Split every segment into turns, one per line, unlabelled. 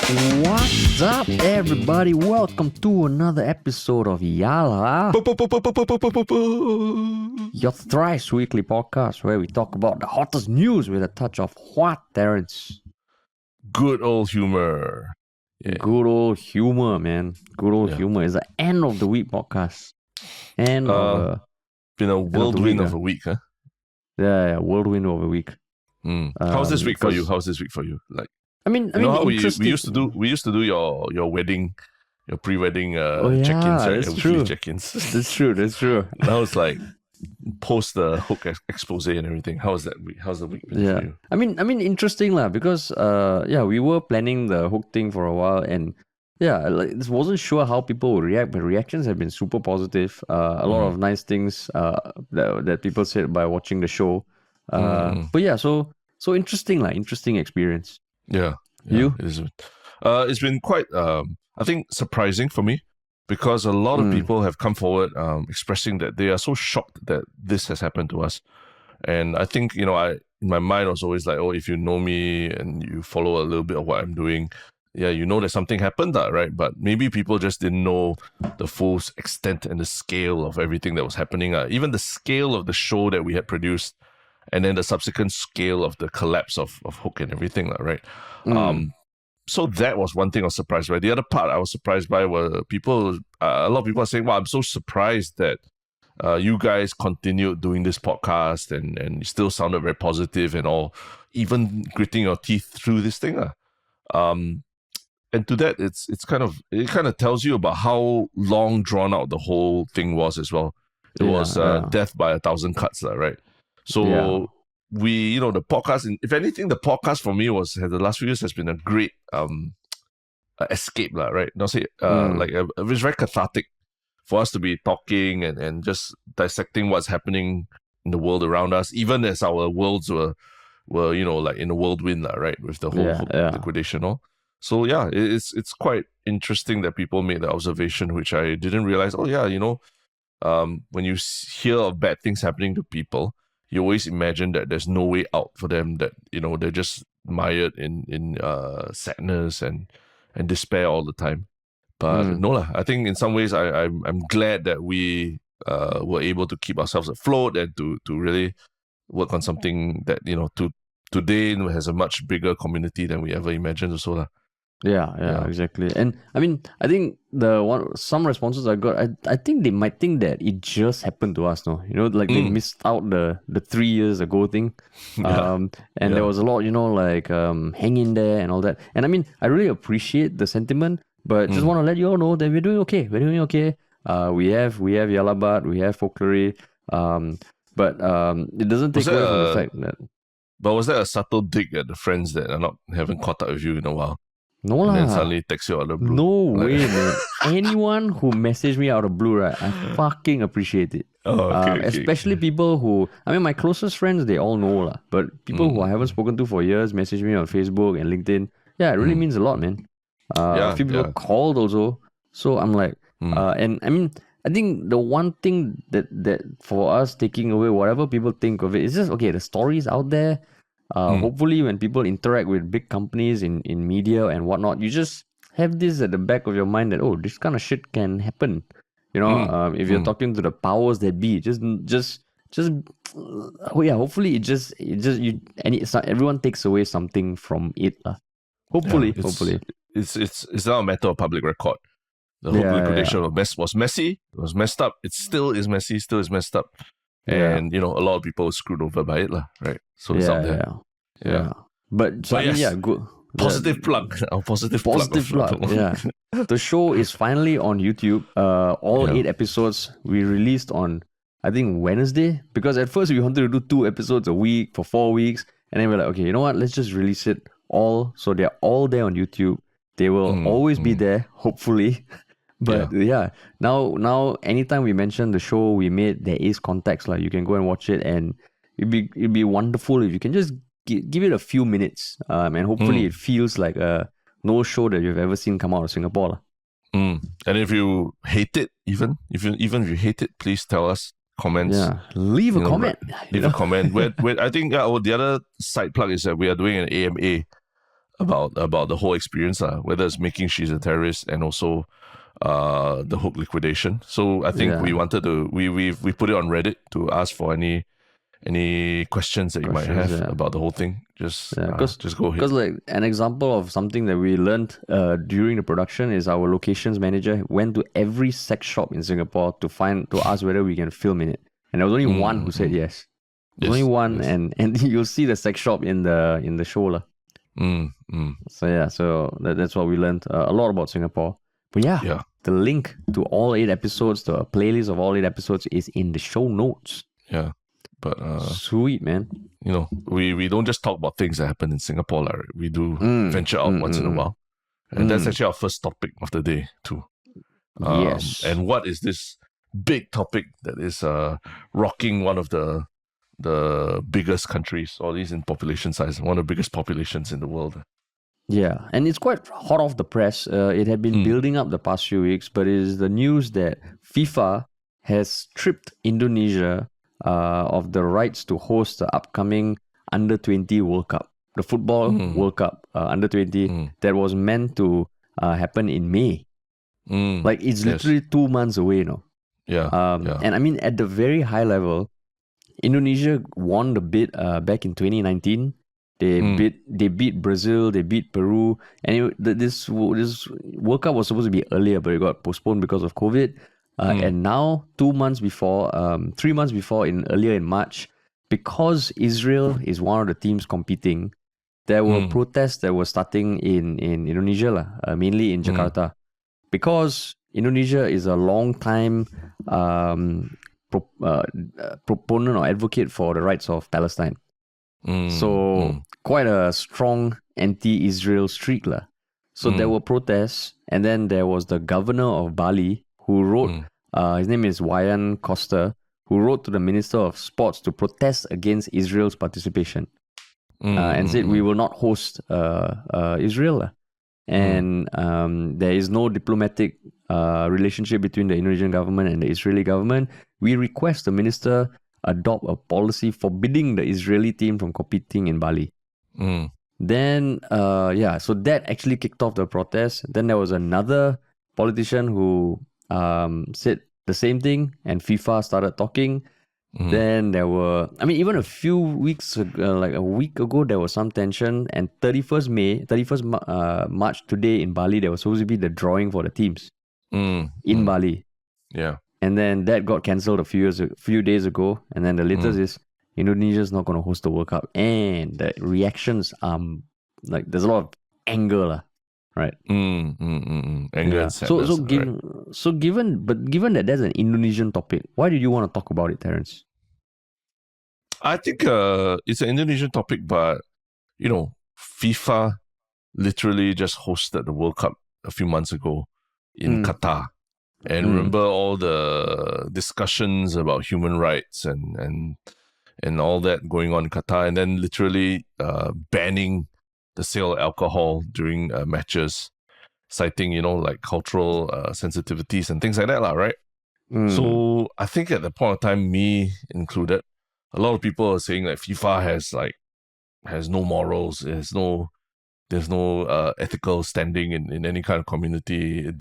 What's up, everybody? Welcome to another episode of Yala, your thrice weekly podcast where we talk about the hottest news with a touch of what, Terrence?
Good old humor.
Yeah. Good old humor, man. Good old humor. It's the end of the week podcast. End of
been a whirlwind of a week, huh?
Yeah, whirlwind of a week.
How's this week for you? How's this week for you? Like,
I mean,
how we used to do your wedding, your pre-wedding check-ins, right?
That's true.
Check-ins.
That's true.
Now it's like post the Hooq expose and everything. How's that week? How's the week been for you?
I mean, interesting lah, because we were planning the Hooq thing for a while, and wasn't sure how people would react, but reactions have been super positive. A lot of nice things that people said by watching the show. But yeah, so interesting lah, interesting experience.
Yeah,
you?
It's been quite, I think, surprising for me because a lot of people have come forward expressing that they are so shocked that this has happened to us. And I think, in my mind I was always like, oh, if you know me and you follow a little bit of what I'm doing, yeah, you know that something happened, right? But maybe people just didn't know the full extent and the scale of everything that was happening. Even the scale of the show that we had produced, and then the subsequent scale of the collapse of Hooq and everything, right? So that was one thing I was surprised by. The other part I was surprised by were a lot of people are saying, wow, I'm so surprised that you guys continued doing this podcast and you still sounded very positive and all, even gritting your teeth through this thing. And to that, it kind of tells you about how long drawn out the whole thing was as well. It was death by 1,000 cuts, right? So we, the podcast, if anything, the podcast for me the last few years has been a great escape, right? Not say it was very cathartic for us to be talking and just dissecting what's happening in the world around us, even as our worlds were like in a whirlwind, right? With the whole liquidation, all. So yeah, it's quite interesting that people made the observation, which I didn't realize. Oh yeah, when you hear of bad things happening to people, you always imagine that there's no way out for them, that they're just mired in sadness and despair all the time. But no lah, I think in some ways I'm glad that we were able to keep ourselves afloat and to really work on something that today has a much bigger community than we ever imagined also lah. Yeah, exactly. And I mean, I think some responses I got, I think they might think that it just happened to us, no? They missed out the 3 years ago thing. There was a lot, hang in there and all that. And I mean, I really appreciate the sentiment, but just want to let you all know that we're doing okay. We have Yalabat, we have Folklory, but it doesn't take away from the fact that. But was that a subtle dig at the friends that haven't caught up with you in a while?
No lah.
And then suddenly text you out of the blue.
No way, man. Anyone who messaged me out of blue, right, I fucking appreciate it. Especially people who, my closest friends, they all know lah. But people who I haven't spoken to for years message me on Facebook and LinkedIn. Yeah, it really means a lot, man. A few people called also. So I'm like, and I mean, I think the one thing that for us taking away whatever people think of it is just, okay, the story's out there. Hopefully when people interact with big companies in media and whatnot, you just have this at the back of your mind that, oh, this kind of shit can happen. If you're talking to the powers that be, hopefully everyone takes away something from it. Hopefully.
It's now a matter of public record. The whole liquidation was messy, it was messed up, it still is messy, still is messed up. And a lot of people were screwed over by it, right? So it's out there. Yeah. But yes, good. Positive plug. Our positive plug.
Yeah. The show is finally on YouTube. All 8 episodes we released on, I think, Wednesday. Because at first we wanted to do 2 episodes a week for 4 weeks. And then we're like, okay, you know what? Let's just release it all. So they're all there on YouTube. They will always be there, hopefully. But now anytime we mention the show we made, there is context. Like, you can go and watch it, and it'd be wonderful if you can just give it a few minutes, and hopefully it feels like no show that you've ever seen come out of Singapore.
And if you hate it, even if you hate it, please tell us. Comments.
Yeah, leave a comment.
Leave a comment. I think the other side plug is that we are doing an AMA about the whole experience, whether it's making she's a terrorist and also the Hooq liquidation. So I think we wanted to we put it on Reddit to ask for any questions that you might have about the whole thing. Just go ahead.
Because like an example of something that we learned during the production is our locations manager went to every sex shop in Singapore to ask whether we can film in it, and there was only one who said yes. Only one, and you'll see the sex shop in the show lah. So yeah, that's what we learned a lot about Singapore. But yeah, the link to all 8 episodes, the playlist of all 8 episodes is in the show notes.
Yeah. But
sweet, man.
You know, we don't just talk about things that happen in Singapore, right? We do venture out once in a while. And that's actually our first topic of the day too.
Yes.
And what is this big topic that is rocking one of the biggest countries, or at least in population size, one of the biggest populations in the world?
Yeah, and it's quite hot off the press. It had been building up the past few weeks, but it is the news that FIFA has stripped Indonesia of the rights to host the upcoming Under-20 World Cup, the football World Cup, Under-20, that was meant to happen in May. Like, it's literally 2 months away now. And I mean, at the very high level, Indonesia won the bid back in 2019. They beat Brazil, they beat Peru, and this World Cup was supposed to be earlier, but it got postponed because of COVID. And now, 2 months before, 3 months before, earlier in March, because Israel is one of the teams competing, there were protests that were starting in Indonesia, mainly in Jakarta, because Indonesia is a long time proponent or advocate for the rights of Palestine. Quite a strong anti-Israel streak. So there were protests, and then there was the governor of Bali who wrote, his name is Wayan Koster, who wrote to the Minister of Sports to protest against Israel's participation and said, we will not host Israel. And there is no diplomatic relationship between the Indonesian government and the Israeli government. We request the minister adopt a policy forbidding the Israeli team from competing in Bali. Then, so that actually kicked off the protest. Then there was another politician who said the same thing, and FIFA started talking. Then there were, even a few weeks ago, like a week ago, there was some tension. And 31st March today in Bali, there was supposed to be the drawing for the teams in Bali.
Yeah.
And then that got cancelled a few days ago. And then the latest is Indonesia's not going to host the World Cup. And the reactions like there's a lot of anger, right?
Anger and sadness.
Given that that's an Indonesian topic, why did you want to talk about it, Terence?
I think it's an Indonesian topic, but FIFA literally just hosted the World Cup a few months ago in Qatar. And remember all the discussions about human rights and all that going on in Qatar, and then literally banning the sale of alcohol during matches, citing, like cultural sensitivities and things like that, right? So I think at the point of time, me included, a lot of people are saying that FIFA has no morals, there's no ethical standing in any kind of community. It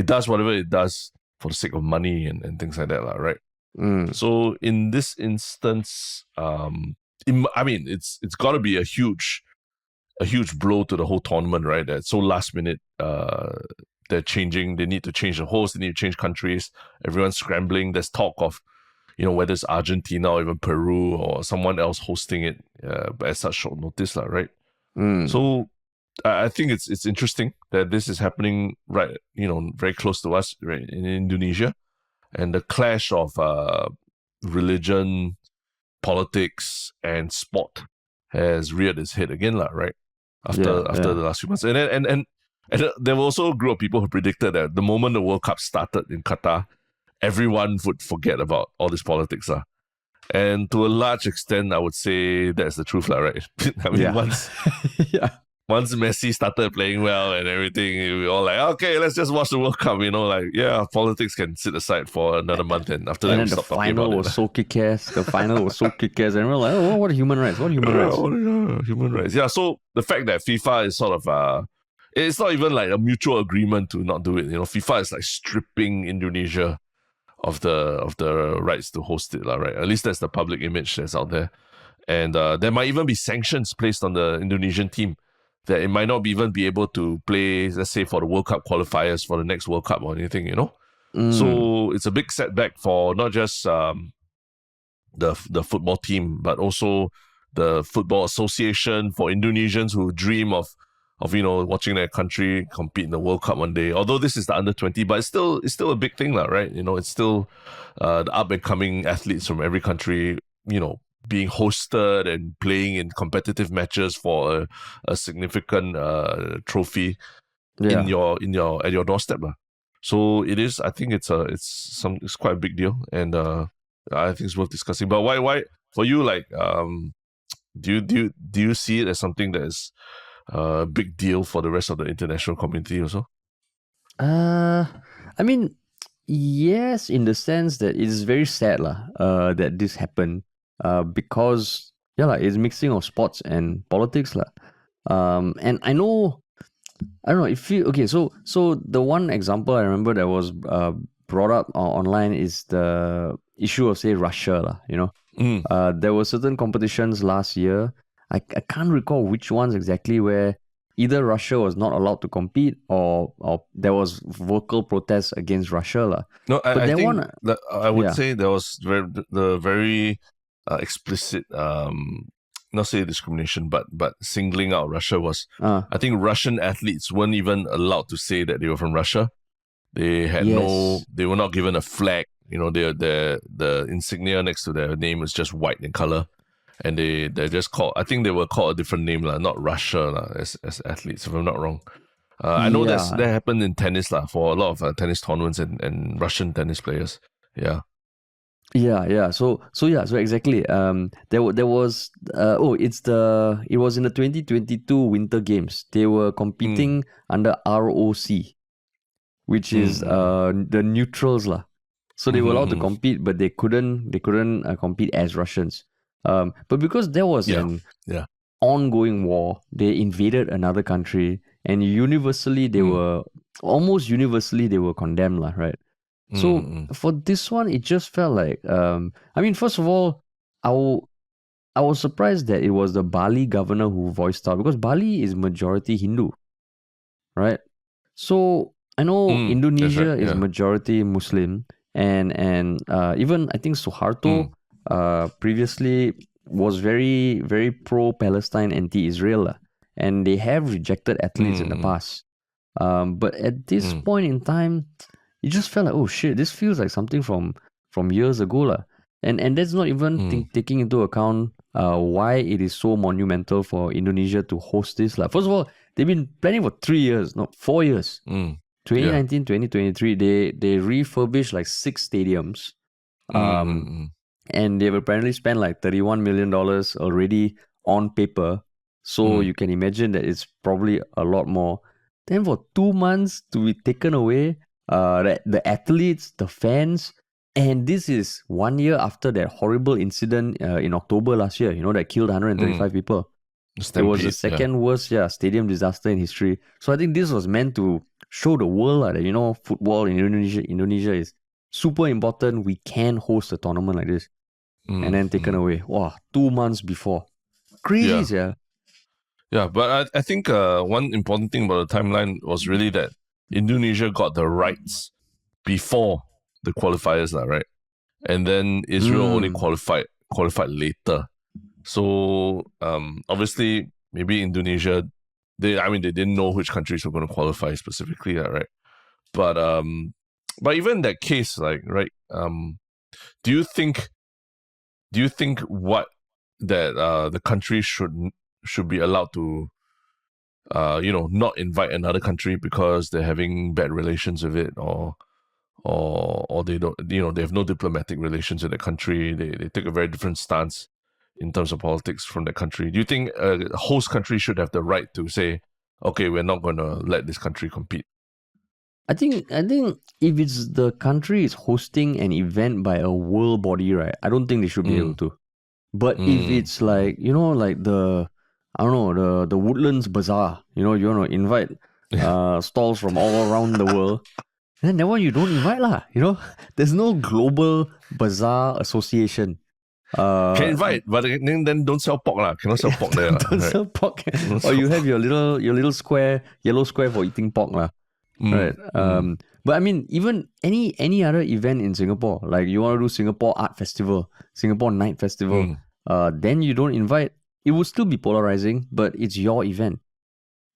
does whatever it does for the sake of money and things like that, right? So in this instance, it's got to be a huge blow to the whole tournament, right? That's so last minute. They're changing. They need to change the host. They need to change countries. Everyone's scrambling. There's talk of, whether it's Argentina or even Peru or someone else hosting it, but at such short notice, right? So I think it's interesting that this is happening right, very close to us, right, in Indonesia, and the clash of religion, politics, and sport has reared its head again, right? After the last few months, and there were also a group of people who predicted that the moment the World Cup started in Qatar, everyone would forget about all this politics, and to a large extent, I would say that's the truth, right? Once once Messi started playing well and everything, we were all like, okay, let's just watch the World Cup. Politics can sit aside for another month, and after that,
And
we
then the
stopped talking about
final
it.
was so kick-ass. The final was so kick-ass. And we're like, oh, what are human rights? What are human rights?
Human rights. Yeah, so the fact that FIFA is sort of it's not even like a mutual agreement to not do it. FIFA is like stripping Indonesia of the rights to host it, right? At least that's the public image that's out there. And there might even be sanctions placed on the Indonesian team that it might not even be able to play, let's say, for the World Cup qualifiers for the next World Cup or anything, So it's a big setback for not just the football team, but also the football association, for Indonesians who dream of watching their country compete in the World Cup one day. Although this is the under-20, but it's still a big thing, right? It's still the up and coming athletes from every country, being hosted and playing in competitive matches for a significant trophy
Yeah.
at your doorstep. So it is. I think it's quite a big deal, and I think it's worth discussing. But why for you, like do you see it as something that is a big deal for the rest of the international community also?
I mean, yes, in the sense that it's very sad that this happened. Because it's mixing of sports and politics lah. And I know, I don't know if you okay. So the one example I remember that was brought up online is the issue of, say, Russia lah. There were certain competitions last year. I can't recall which ones exactly, where either Russia was not allowed to compete or there was vocal protests against Russia lah.
No,
But
I
that
think
one,
that I would
yeah.
say there was the very explicit, not say discrimination, but singling out Russia was. I think Russian athletes weren't even allowed to say that they were from Russia. They had
Yes.
they were not given a flag. The insignia next to their name was just white in color, and they're just called. I think they were called a different name lah, not Russia lah, as athletes, if I'm not wrong. I know that happened in tennis lah, for a lot of tennis tournaments and Russian tennis players. Yeah.
Yeah. So exactly. There was it was in the 2022 Winter Games. They were competing under ROC, which is the neutrals lah. So they were allowed to compete, but they couldn't compete as Russians. But because there was an ongoing war, they invaded another country, and almost universally they were condemned lah, right? So for this one, it just felt like, first of all, I was surprised that it was the Bali governor who voiced out, because Bali is majority Hindu, right? So I know Indonesia is majority Muslim, and even I think Suharto previously was very, very pro-Palestine, anti-Israel, and they have rejected athletes in the past. But at this point in time, it just felt like, oh shit, this feels like something from years ago lah. And that's not even taking into account why it is so monumental for Indonesia to host this lah. First of all, they've been planning for 3 years, not 4 years. 2019, 2023, they refurbished like 6 stadiums. And they've apparently spent like $31 million already on paper. So you can imagine that it's probably a lot more. Then for 2 months to be taken away, the athletes, the fans, and this is 1 year after that horrible incident in October last year, that killed 135 people. It was the second worst stadium disaster in history. So I think this was meant to show the world that, football in Indonesia is super important. We can host a tournament like this. And then taken away. Wow, 2 months before. Crazy,
Yeah, but I think one important thing about the timeline was really that Indonesia got the rights before the qualifiers, right? And then Israel only qualified later. So obviously, maybe Indonesia, they didn't know which countries were going to qualify specifically, right? But even in that case, right? Do you think what that the country should be allowed to not invite another country because they're having bad relations with it, or they don't, they have no diplomatic relations with the country, they take a very different stance in terms of politics from that country? Do you think a host country should have the right to say, okay, we're not going to let this country compete?
I think if it's the country is hosting an event by a world body, right, I don't think they should be able to. But if it's like, like the Woodlands Bazaar, you want to invite stalls from all around the world, then that one you don't invite lah. There's no global bazaar association.
Can invite, but then don't sell pork lah. Cannot sell pork there.
Don't sell pork. Or you have your little yellow square for eating pork lah. Right. But I mean, even any other event in Singapore, like you want to do Singapore Art Festival, Singapore Night Festival, then you don't invite. It would still be polarizing, but it's your event.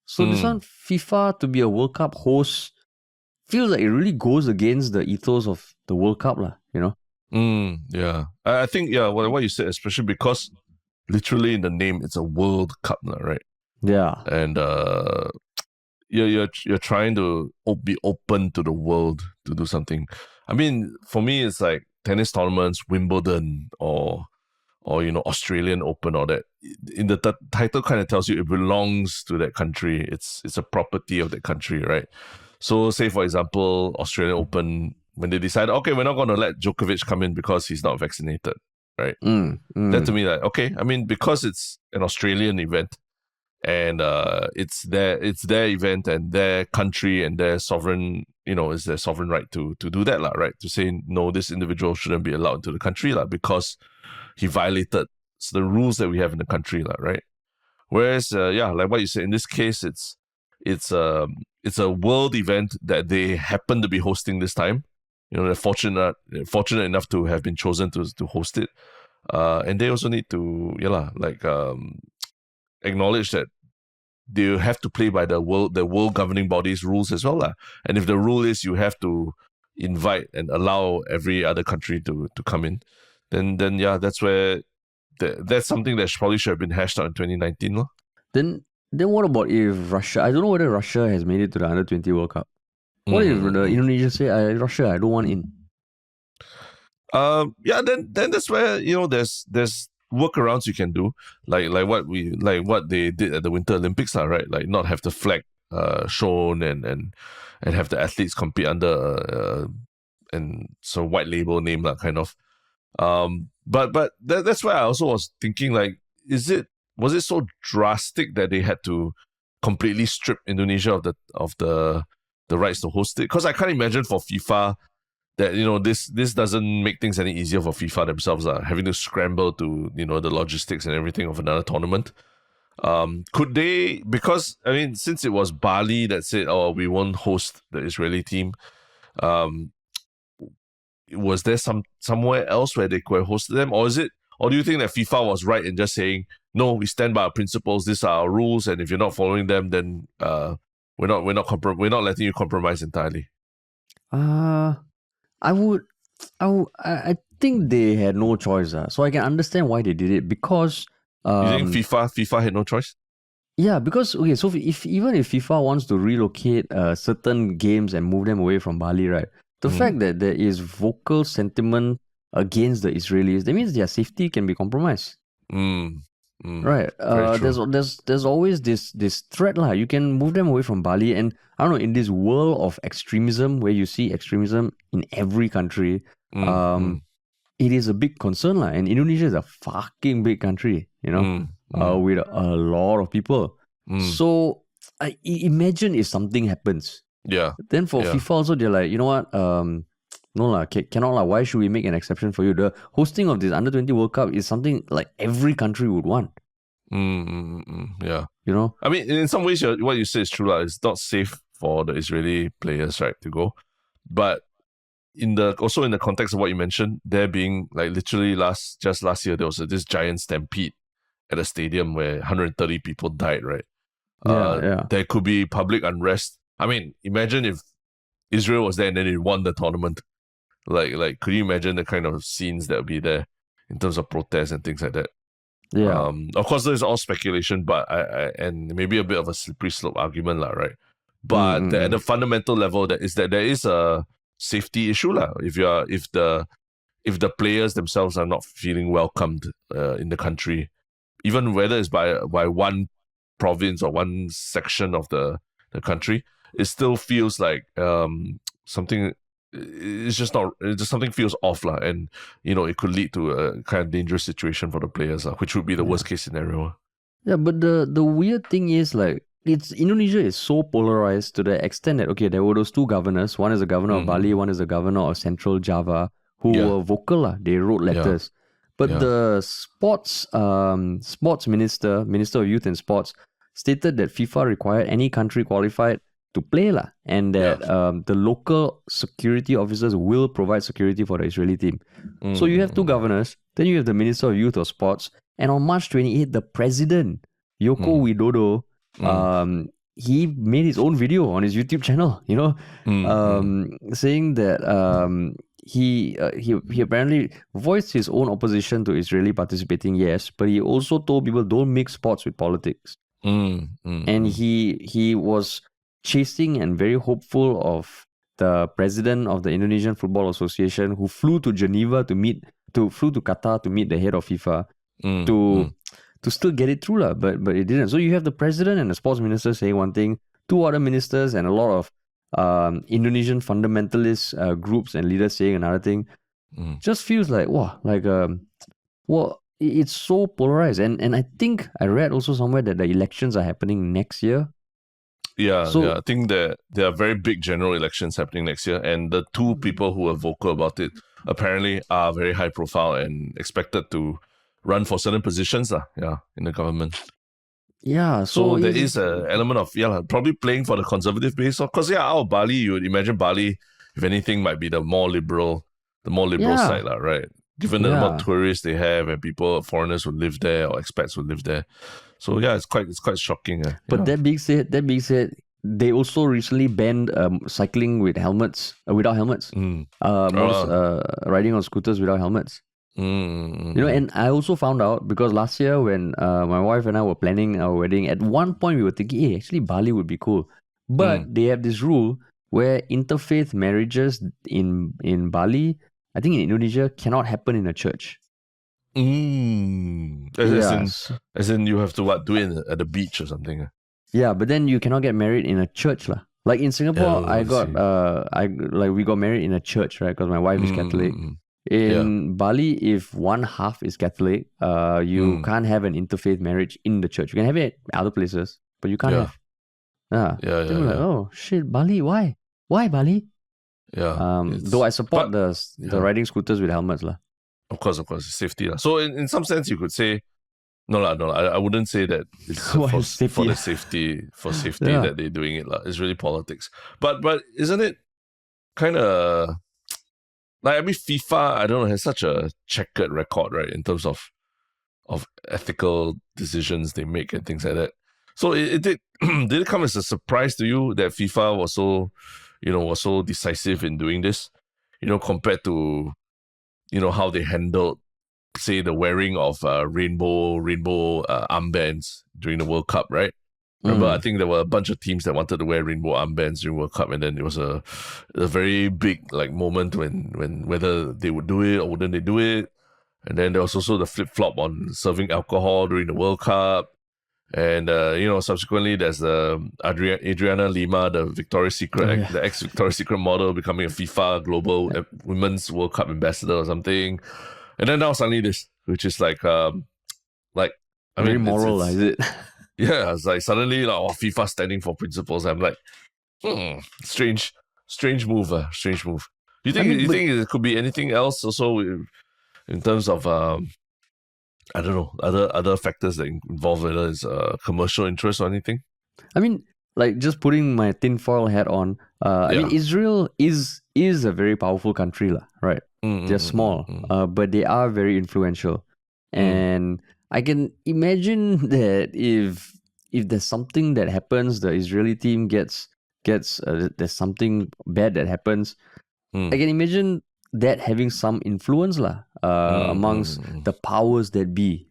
So this one, FIFA to be a World Cup host, feels like it really goes against the ethos of the World Cup lah.
Yeah. I think what you said, especially because literally in the name it's a World Cup, right?
Yeah.
And you're trying to be open to the world to do something. I mean, for me, it's like tennis tournaments, Wimbledon, or Australian Open, or that. In the title kind of tells you it belongs to that country. It's a property of that country, right? So, say for example, Australian Open, when they decide, okay, we're not going to let Djokovic come in because he's not vaccinated, right? That to me, like, okay, I mean, because it's an Australian event, and it's their event and their country and their sovereign, it's their sovereign right to do that, right? To say, no, this individual shouldn't be allowed into the country, because he violated the rules that we have in the country, right? Whereas, like what you said, in this case, it's a world event that they happen to be hosting this time. They're fortunate enough to have been chosen to host it. And they also need to, acknowledge that they have to play by the world governing body's rules as well. And if the rule is you have to invite and allow every other country to come in, then that's where that's something that probably should have been hashed out in 2019.
Then what about if Russia? I don't know whether Russia has made it to the Under-20 World Cup. What if Indonesia say, Russia, I don't want in?
Then that's where there's workarounds you can do, like what they did at the Winter Olympics, right? Like not have the flag shown and have the athletes compete under and so white label name, kind of. But that's why I also was thinking, like, was it so drastic that they had to completely strip Indonesia of the rights to host it? Because I can't imagine for FIFA that this doesn't make things any easier for FIFA themselves, having to scramble to the logistics and everything of another tournament. Could they? Because I mean, since it was Bali that said, "Oh, we won't host the Israeli team," was there somewhere else where they could have hosted them, or do you think that FIFA was right in just saying, "No, we stand by our principles. These are our rules, and if you're not following them, then we're not letting you compromise entirely"?
I think they had no choice. So I can understand why they did it, because
you think FIFA had no choice?
Yeah, because okay, so even if FIFA wants to relocate certain games and move them away from Bali, right? The fact that there is vocal sentiment against the Israelis, that means their safety can be compromised. Right. There's always this threat lah. You can move them away from Bali, and I don't know, in this world of extremism where you see extremism in every country, it is a big concern lah. And Indonesia is a fucking big country, with a lot of people. So I imagine if something happens.
Yeah.
Then for FIFA also, they're like, you know what? No lah, cannot lah. Why should we make an exception for you? The hosting of this Under-20 World Cup is something like every country would want.
Yeah.
I
mean, in some ways, what you say is true lah. It's not safe for the Israeli players, right, to go. But also in the context of what you mentioned, there being like literally just last year, there was this giant stampede at a stadium where 130 people died, right? There could be public unrest. I mean, imagine if Israel was there and then it won the tournament. Like, could you imagine the kind of scenes that would be there in terms of protests and things like that?
Yeah.
Of course, there's all speculation, but and maybe a bit of a slippery slope argument, right? But at the fundamental level, that there is a safety issue, if if the players themselves are not feeling welcomed in the country, even whether it's by one province or one section of the country, it still feels like something. It's just not. It's just something feels off, lah, and it could lead to a kind of dangerous situation for the players, which would be the worst case scenario.
Yeah, but the weird thing is like Indonesia is so polarized to the extent that there were those two governors. One is the governor of Bali, one is the governor of Central Java, who were vocal lah. They wrote letters. But the sports minister of youth and sports, stated that FIFA required any country qualified to play lah, and that the local security officers will provide security for the Israeli team. So you have two governors, then you have the Minister of Youth or Sports, and on March 28th, the president, Yoko Widodo, he made his own video on his YouTube channel, saying that he apparently voiced his own opposition to Israeli participating, yes, but he also told people don't mix sports with politics. And he was chasing and very hopeful of the president of the Indonesian Football Association, who flew to Qatar to meet the head of FIFA to still get it through lah, but it didn't. So you have the president and the sports minister saying one thing, two other ministers and a lot of Indonesian fundamentalist groups and leaders saying another thing. Just feels like it's so polarized, and I think I read also somewhere that the elections are happening next year.
I think that there are very big general elections happening next year, and the two people who are vocal about it apparently are very high profile and expected to run for certain positions in the government. So there is an element of probably playing for the conservative base. Of course, out of Bali, you would imagine Bali, if anything, might be the more liberal side, right? Given the number of tourists they have and foreigners who live there or expats who live there. So it's quite shocking.
But that being said, they also recently banned cycling with helmets, without helmets. Riding on scooters without helmets. And I also found out, because last year when my wife and I were planning our wedding, at one point we were thinking, hey, actually Bali would be cool. But they have this rule where interfaith marriages in Bali, I think in Indonesia, cannot happen in a church.
As in you have to do it at the beach or something.
Yeah, but then you cannot get married in a church lah. Like in Singapore, we got married in a church, right? Because my wife is Catholic. In Bali, if one half is Catholic, you can't have an interfaith marriage in the church. You can have it at other places, but you can't have. Like, oh shit, Bali, why? Why Bali? Though I support the riding scooters with helmets lah.
Of course, safety lah. So in some sense, you could say, no, I wouldn't say that it's for safety that they're doing it lah. It's really politics. But isn't it kind of like, I mean, FIFA, I don't know, has such a checkered record, right, in terms of ethical decisions they make and things like that. So did it come as a surprise to you that FIFA was so decisive in doing this, compared to how they handled, say, the wearing of rainbow armbands during the World Cup, right? Remember, I think there were a bunch of teams that wanted to wear rainbow armbands during World Cup, and then it was a very big moment when whether they would do it or wouldn't they do it. And then there was also the flip-flop on serving alcohol during the World Cup. And, subsequently there's the Adriana Lima, the Victoria's Secret, the ex-Victoria's Secret model, becoming a FIFA Global Women's World Cup ambassador or something. And then now suddenly this, which is very
moral, is it?
Yeah, it's like suddenly FIFA standing for principles. I'm like, strange move, strange move. You think it could be anything else also in terms of I don't know, other factors that involve, whether it's commercial interest or anything?
I mean, like, just putting my tinfoil hat on, I mean, Israel is a very powerful country lah, right? They're small, but they are very influential. And I can imagine that if there's something that happens, the Israeli team gets there's something bad that happens, I can imagine that having some influence lah amongst the powers that be.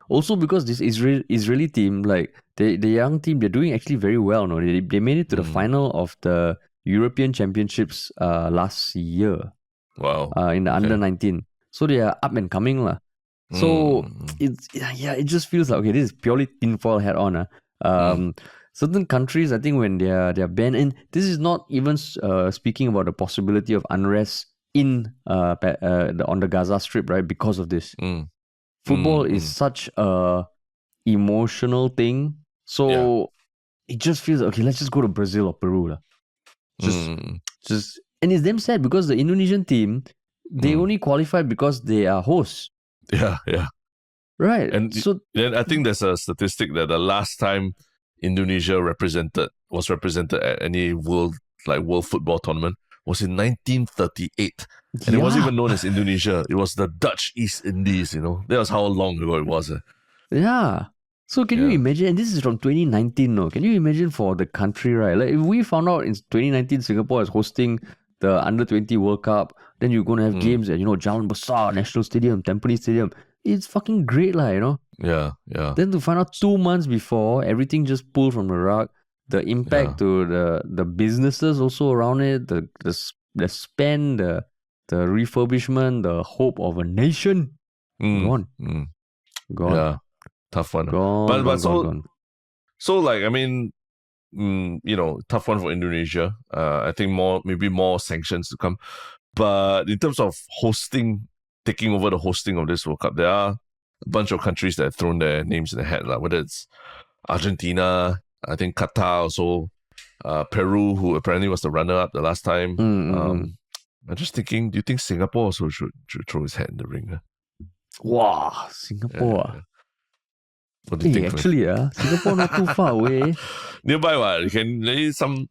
Also because this Israeli team, like the young team, they're doing actually very well. No, they made it to the final of the European Championships last year.
Wow.
In the under 19. So they are up and coming lah. So it just feels like, okay, this is purely tinfoil hat on. Certain countries, I think when they're banned, and this is not even speaking about the possibility of unrest in on the Gaza Strip, right? Because of this, football is such a emotional thing. So it just feels okay. Let's just go to Brazil or Peru, lah. Just and it's damn sad because the Indonesian team, they only qualified because they are hosts.
Yeah.
Right.
And
so
then I think there's a statistic that the last time Indonesia was represented at any world football tournament was in 1938. And it wasn't even known as Indonesia. It was the Dutch East Indies, That was how long ago it was.
Yeah. So can you imagine, and this is from 2019, no? Can you imagine for the country, right? Like if we found out in 2019 Singapore is hosting the Under 20 World Cup, then you're going to have games at, Jalan Besar, National Stadium, Tampines Stadium. It's fucking great,
Yeah.
Then to find out 2 months before, everything just pulled from the rug. The impact to the businesses also around it, the spend, the refurbishment, the hope of a nation, gone. Gone.
Yeah, tough one.
Gone.
So like, I mean, tough one for Indonesia. I think maybe more sanctions to come. But in terms of taking over the hosting of this World Cup, there are a bunch of countries that have thrown their names in the hat, whether it's Argentina, I think Qatar also, Peru, who apparently was the runner-up the last time. I'm just thinking, do you think Singapore also should throw his hat in the ring?
Wow, Singapore.
Yeah. What do you think?
Actually, Singapore not too far away.
Nearby, what? You can some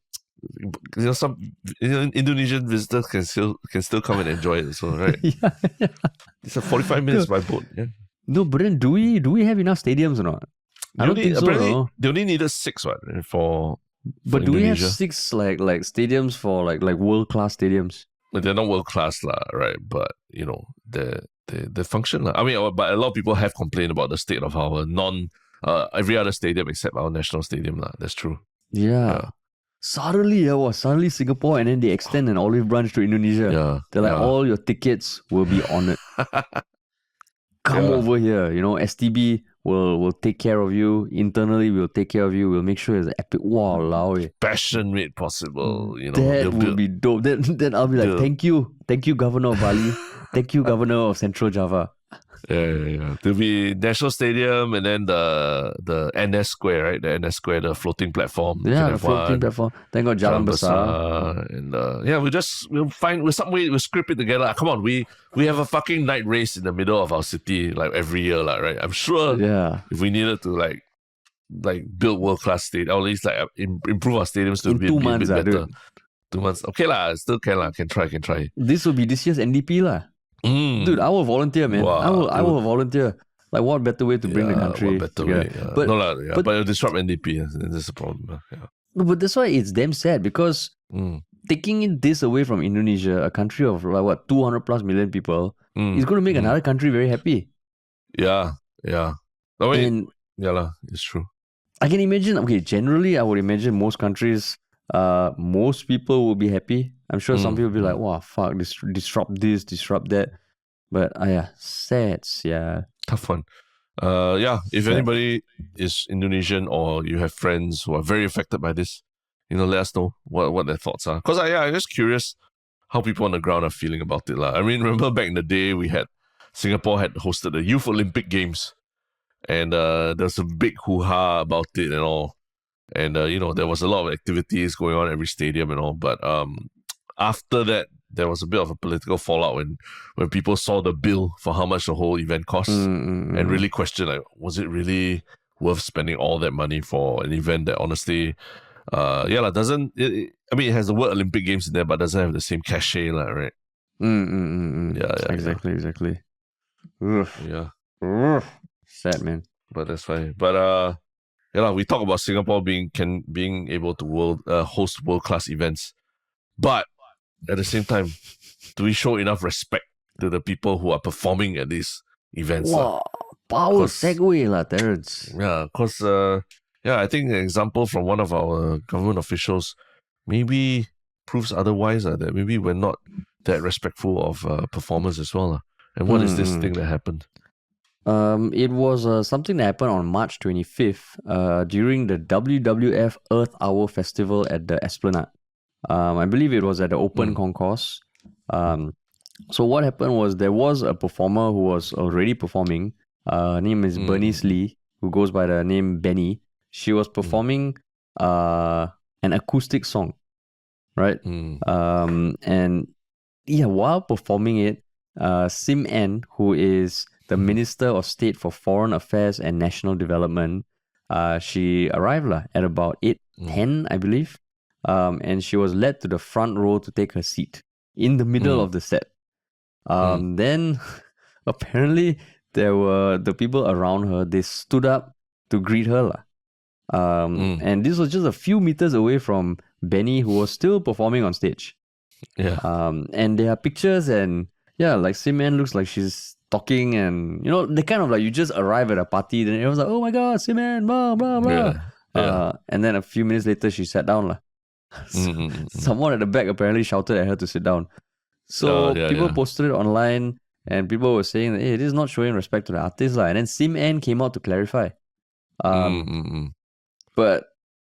Indonesian visitors can still come and enjoy it. So right, it's a 45 minutes by boat. Yeah.
No, but then do we have enough stadiums or not? I don't think so. No.
They only needed 6, for
but do
Indonesia.
We have 6 like stadiums for like world class stadiums?
But they're not world class, right? But they function. I mean, but a lot of people have complained about the state of our every other stadium except our national stadium. That's true.
Yeah. Suddenly Singapore, and then they extend an olive branch to Indonesia.
Yeah.
They're like, all your tickets will be honored. Come over here. STB will take care of you. Internally, we'll take care of you. We'll make sure it's epic. Wow,
passion made possible.
That would be dope. Then I'll be like, thank you, Governor of Bali. Thank you, Governor of Central Java.
Yeah. There'll be National Stadium and then the NS Square, right? The NS Square, the floating platform.
Yeah, the floating platform. Then got Jalan Besar.
And we'll script it together. Come on, we have a fucking night race in the middle of our city like every year, right? I'm sure if we needed to like build world-class stadium, or at least like improve our stadiums to be a bit better.
Dude.
2 months. Okay still can try.
This will be this year's NDP lah. Dude, I will volunteer, man.
Wow,
I will volunteer. Like, what better way to bring the country?
What better way? Yeah. But it'll disrupt NDP. That's the problem. Yeah.
No, but that's why it's damn sad because taking this away from Indonesia, a country of 200 plus million people, is going to make another country very happy.
Yeah. I mean, it's true.
I can imagine. Okay, generally, I would imagine most countries, most people will be happy. I'm sure some people will be like, wow, fuck, disrupt this, disrupt that. But sad,
Tough one. If anybody is Indonesian or you have friends who are very affected by this, let us know what their thoughts are. Because I'm just curious how people on the ground are feeling about it. I mean, remember back in the day, Singapore had hosted the Youth Olympic Games. And there was a big hoo-ha about it and all. And, there was a lot of activities going on at every stadium and all. But after that, there was a bit of a political fallout when people saw the bill for how much the whole event cost and really questioned, was it really worth spending all that money for an event that honestly, doesn't... it has the word Olympic Games in there, but doesn't have the same cachet, right?
Exactly. Oof.
Yeah.
Oof. Sad, man.
But that's fine. But we talk about Singapore being able to host world-class events. But at the same time, do we show enough respect to the people who are performing at these events?
Wow, power segue, Terrence.
Yeah, because I think an example from one of our government officials maybe proves otherwise, that maybe we're not that respectful of performers as well. And what is this thing that happened?
It was something that happened on March 25th during the WWF Earth Hour Festival at the Esplanade. I believe it was at the open concourse. So what happened was there was a performer who was already performing. Her name is Bernice Lee, who goes by the name Benny. She was performing an acoustic song, right? And yeah, while performing it, Sim Ahn, who is the Minister of State for Foreign Affairs and National Development, she arrived at about 8:10, I believe. And she was led to the front row to take her seat in the middle of the set. Then apparently there were the people around her, they stood up to greet her. And this was just a few meters away from Benny, who was still performing on stage.
Yeah.
And there are pictures, and yeah, like Sim Ahn looks like she's talking, and they kind of like, you just arrive at a party, then everyone's like, oh my god, Sim Ahn, blah blah blah. And then a few minutes later she sat down. Someone at the back apparently shouted at her to sit down. So people posted it online, and people were saying that, hey, this is not showing respect to the artist. And then Sim Ahn came out to clarify. But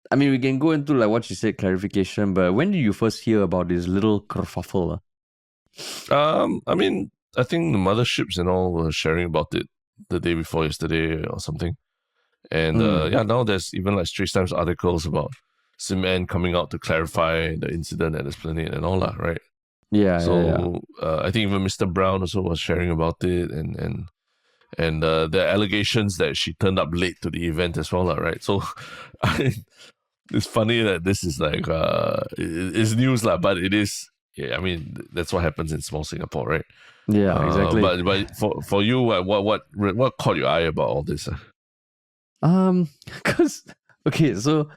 I mean, we can go into like what she said, clarification, but when did you first hear about this little kerfuffle?
I mean, I think the motherships and all were sharing about it the day before yesterday or something. And now there's even like Straits Times articles about Sim Ahn coming out to clarify the incident at Esplanade and all that, right?
Yeah.
So I think even Mr. Brown also was sharing about it, and the allegations that she turned up late to the event as well, right? So it's funny that this is like it's news, but it is. Yeah, I mean, that's what happens in small Singapore, right?
Yeah, exactly.
But for you, what caught your eye about all this?
Because okay, so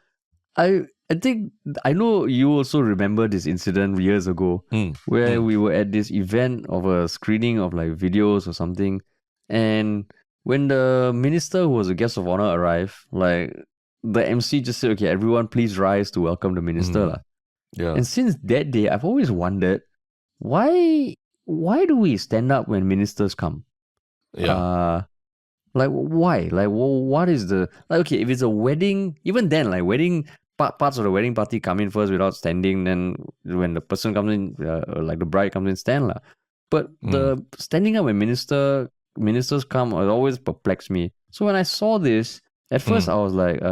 I think I know you also remember this incident years ago where we were at this event of a screening of like videos or something, and when the minister who was a guest of honor arrived, like the MC just said, okay, everyone please rise to welcome the minister.
Yeah.
And since that day, I've always wondered why do we stand up when ministers come?
Yeah.
Like why? Like what is the okay, if it's a wedding, even then, like wedding parts of the wedding party come in first without standing, then when the person comes in, like the bride comes in, stand . But the standing up when ministers come always perplexed me. So when I saw this, at first I was like,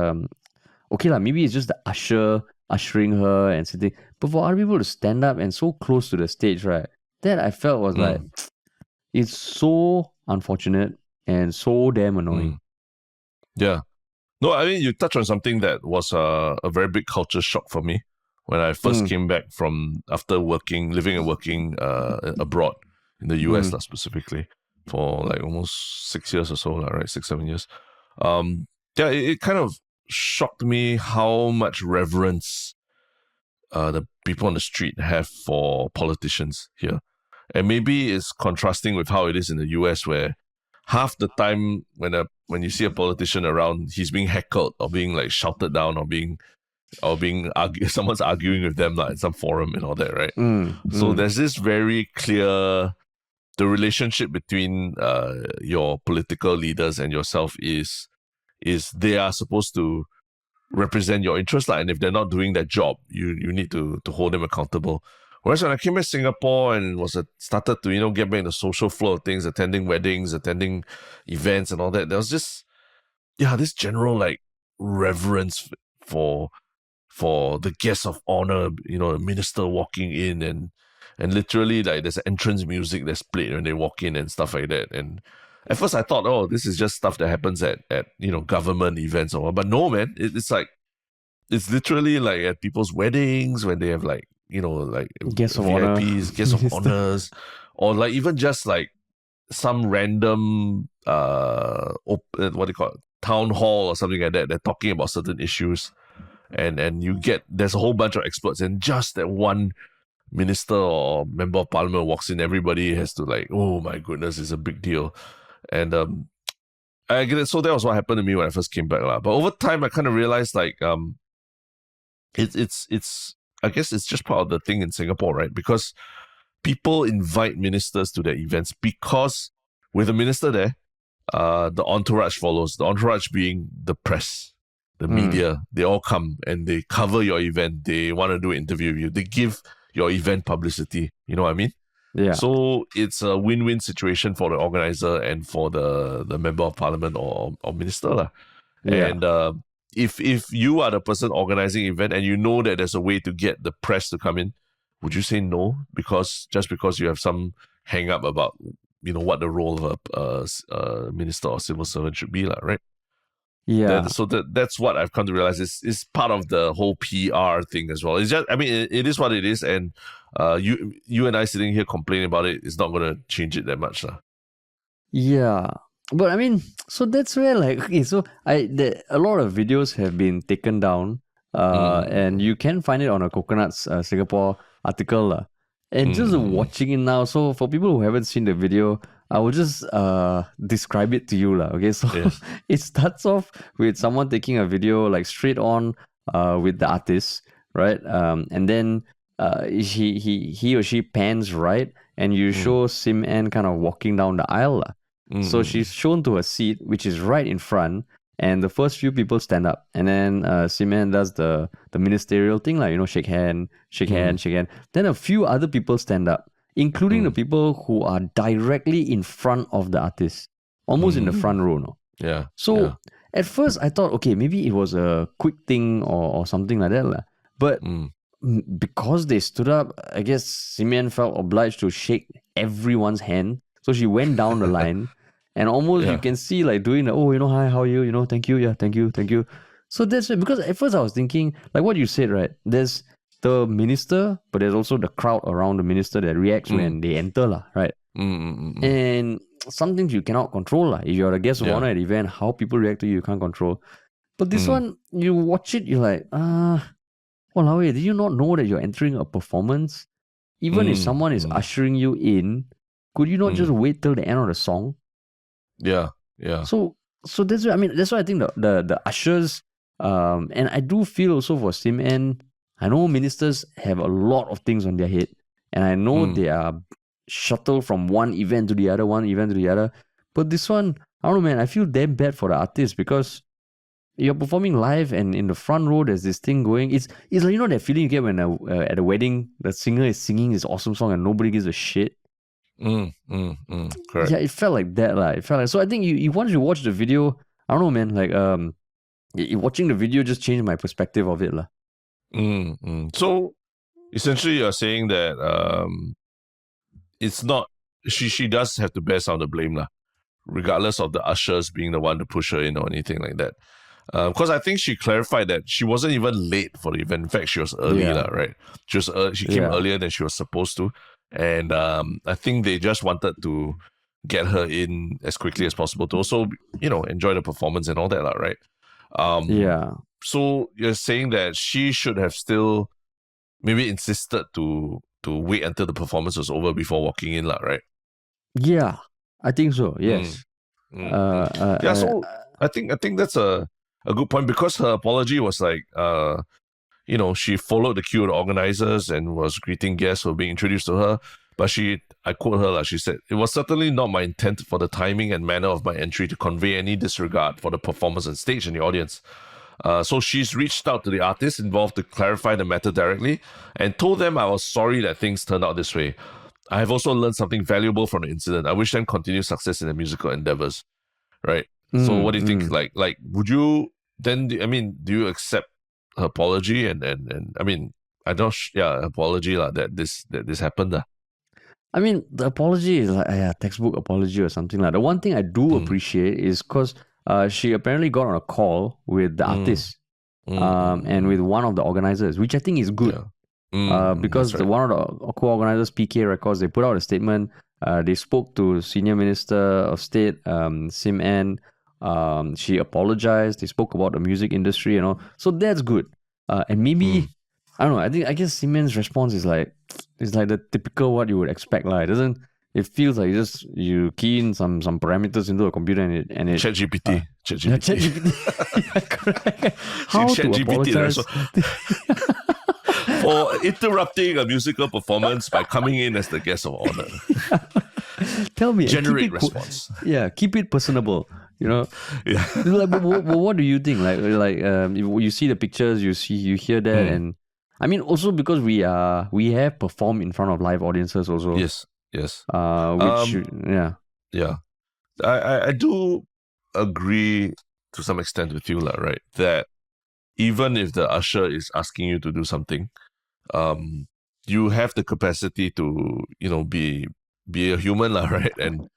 okay maybe it's just the ushering her and sitting. But for other people to stand up and so close to the stage, right? That I felt was like, it's so unfortunate and so damn annoying.
Yeah. No, I mean, you touched on something that was a very big culture shock for me when I first came back from after living and working abroad in the US specifically for like almost 6 years or so, right? 6-7 years. It kind of shocked me how much reverence the people on the street have for politicians here. And maybe it's contrasting with how it is in the US, where half the time when you see a politician around, he's being heckled or being like shouted down or being someone's arguing with them like in some forum and all that, right? So there's this very clear, the relationship between your political leaders and yourself is they are supposed to represent your interests, and if they're not doing that job, you need to hold them accountable. Whereas when I came to Singapore and started to get back in the social flow of things, attending weddings, attending events and all that, there was just this general like reverence for the guests of honor, the minister walking in and literally like there's entrance music that's played when they walk in and stuff like that. And at first I thought, oh, this is just stuff that happens at government events or what. But no, man, it's like it's literally like at people's weddings when they have like like
guests of
VIPs,
honor,
guests of honors, or like even just like some random what do you call it, town hall or something like that. They're talking about certain issues, and there's a whole bunch of experts, and just that one minister or member of parliament walks in, everybody has to like, oh my goodness, it's a big deal. And I get it. So that was what happened to me when I first came back. But over time I kind of realized like it's I guess it's just part of the thing in Singapore, right? Because people invite ministers to their events because with a minister there, the entourage follows. The entourage being the press, the media. They all come and they cover your event. They want to do an interview with you. They give your event publicity. You know what I mean?
Yeah.
So it's a win-win situation for the organizer and for the member of parliament or minister lah.
Yeah.
And if you are the person organizing event and you know that there's a way to get the press to come in, would you say no? Because you have some hang up about what the role of a minister or civil servant should be, right?
Yeah.
So that's what I've come to realize is part of the whole PR thing as well. It's just, it is what it is, and you and I sitting here complaining about it is not going to change it that much, lah.
Yeah. But so that's where okay, so a lot of videos have been taken down, and you can find it on a Coconuts Singapore article, and just watching it now. So for people who haven't seen the video, I will just describe it to you, okay. So yes. It starts off with someone taking a video straight on with the artist, right? And then he or she pans right, and you show Sim Ahn kind of walking down the aisle. So she's shown to a seat, which is right in front, and the first few people stand up. And then Sim Ahn does the ministerial thing, shake hand. Then a few other people stand up, including the people who are directly in front of the artist, almost in the front row. No?
Yeah.
So at first I thought, okay, maybe it was a quick thing or something like that. But because they stood up, I guess Sim Ahn felt obliged to shake everyone's hand. So she went down the line. And almost you can see doing hi, how are you? Thank you, thank you. So that's it. Because at first I was thinking, what you said, right? There's the minister, but there's also the crowd around the minister that reacts when they enter, right? And some things you cannot control. If you're a guest of honor at an event, how people react to you can't control. But this one, you watch it, you're like, walao, did you not know that you're entering a performance? Even if someone is ushering you in, could you not just wait till the end of the song?
Yeah.
So that's why that's why I think the ushers, and I do feel also for Sim Ahn, I know ministers have a lot of things on their head, and I know they are shuttled from one event to the other, But this one, I don't know, man, I feel damn bad for the artist because you're performing live and in the front row there's this thing going. It's like, that feeling you get when at a wedding the singer is singing his awesome song and nobody gives a shit.
Correct.
Yeah, it felt like that. It felt like, so I think you once you watch the video, I don't know, man, watching the video just changed my perspective of it.
So essentially you're saying that it's not, she does have to bear some of the blame, regardless of the ushers being the one to push her in or anything like that. Because I think she clarified that she wasn't even late for the event. In fact, she was early, right? She came earlier than she was supposed to. And I think they just wanted to get her in as quickly as possible to also, enjoy the performance and all that, right? So you're saying that she should have still maybe insisted to wait until the performance was over before walking in, right?
Yeah, I think so. Yes.
So I think that's a good point, because her apology was she followed the queue of the organizers and was greeting guests who were being introduced to her. But I quote her, she said, "It was certainly not my intent for the timing and manner of my entry to convey any disregard for the performance on stage and the audience." So she's reached out to the artists involved to clarify the matter directly and told them I was sorry that things turned out this way. I have also learned something valuable from the incident. I wish them continued success in their musical endeavors. Right? So what do you think? Would you then, do you accept her apology and apology that this happened.
The apology is a textbook apology or something like that. The one thing I do appreciate is because she apparently got on a call with the artist and with one of the organizers, which I think is good. Because one of the co-organizers, PK Records, they put out a statement. They spoke to Senior Minister of State, Sim Ahn. She apologized. They spoke about the music industry, So that's good. And maybe I don't know. I guess Sim Ahn's response is like the typical what you would expect. It feels like you key in some parameters into a computer and it
ChatGPT.
ChatGPT. Yeah, correct. How to apologize?
or interrupting a musical performance by coming in as the guest of honor.
Tell me,
Generate response.
Keep it personable.
Yeah.
Like, but what do you think? You see the pictures, you hear that, and I mean also because we have performed in front of live audiences also.
Yes.
Yeah.
I do agree to some extent with you, right? That even if the usher is asking you to do something, you have the capacity to, be a human, right? And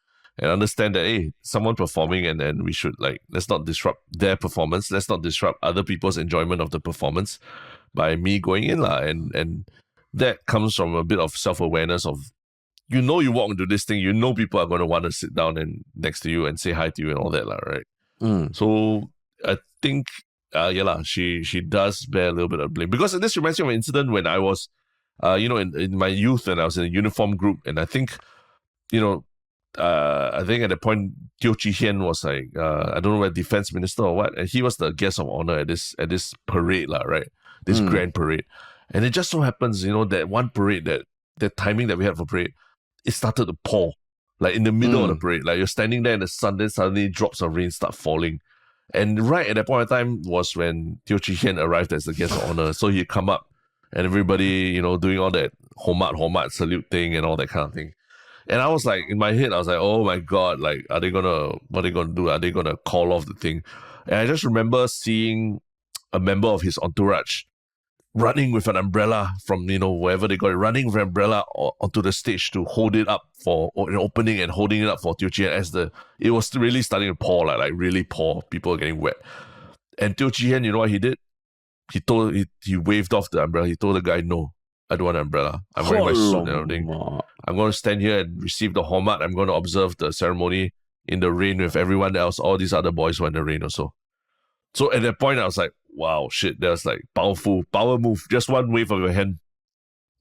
understand that, hey, someone performing, and then we should, let's not disrupt their performance. Let's not disrupt other people's enjoyment of the performance by me going in, and that comes from a bit of self-awareness of, you walk into this thing, people are going to want to sit down and next to you and say hi to you and all that, right? So I think, she does bear a little bit of blame, because this reminds me of an incident when I was, in my youth, and I was in a uniform group, and I think, I think at that point, Teo Chee Hean was I don't know whether defense minister or what, and he was the guest of honor at this parade, right? This grand parade. And it just so happens, that one parade, that timing that we had for parade, it started to pour, in the middle of the parade. You're standing there in the sun, then suddenly drops of rain start falling. And right at that point in time was when Teo Chee Hean arrived as the guest of honor. So he'd come up and everybody, doing all that homat salute thing and all that kind of thing. And I was in my head, I was like, oh my God, what are they gonna do? Are they gonna call off the thing? And I just remember seeing a member of his entourage running with an umbrella from, wherever they got it, running with an umbrella onto the stage to hold it up for an opening, and holding it up for Teo Chee Hean as it was really starting to pour, like really pour. People are getting wet. And Teo Chee Hean, you know what he did? He waved off the umbrella. He told the guy, no, I don't want an umbrella. I'm wearing my suit and everything. I'm going to stand here and receive the hormat. I'm going to observe the ceremony in the rain with everyone else. All these other boys were in the rain also. So at that point, I was like, wow, shit, that was power move. Just one wave of your hand,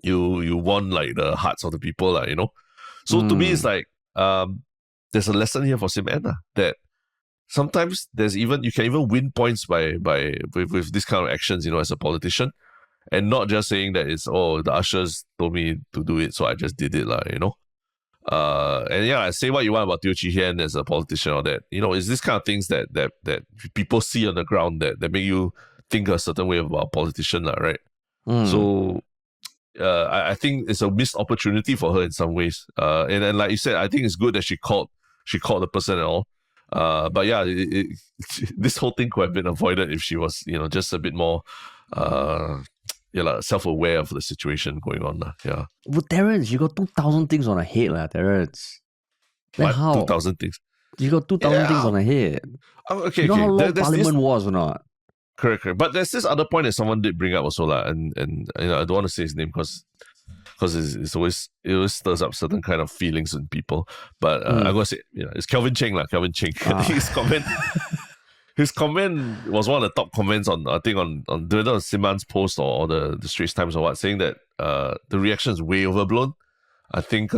you won the hearts of the people, So to me, it's there's a lesson here for Sim Ahn, that sometimes you can even win points with this kind of actions, as a politician, and not just saying that it's, the ushers told me to do it, so I just did it, and say what you want about Teo Chee Hean as a politician or that, it's this kind of things that people see on the ground that make you think a certain way about a politician, right? So I think it's a missed opportunity for her in some ways. And then, like you said, I think it's good that she called the person and all. But yeah, this whole thing could have been avoided if she was, just a bit more self-aware of the situation going on. Yeah.
But Terrence, you got 2,000 things on her head, Terrence.
Then how? 2,000 things?
You got 2,000 things on her head.
Okay,
you know how long Parliament was or not?
Correct. But there's this other point that someone did bring up also, and I don't want to say his name because it always stirs up certain kind of feelings in people. But I'm gonna say, it's Kelvin Cheng. Kelvin Cheng. His comment was one of the top comments on whether Sim Ahn's post or the Straits Times or what, saying that the reaction is way overblown. I think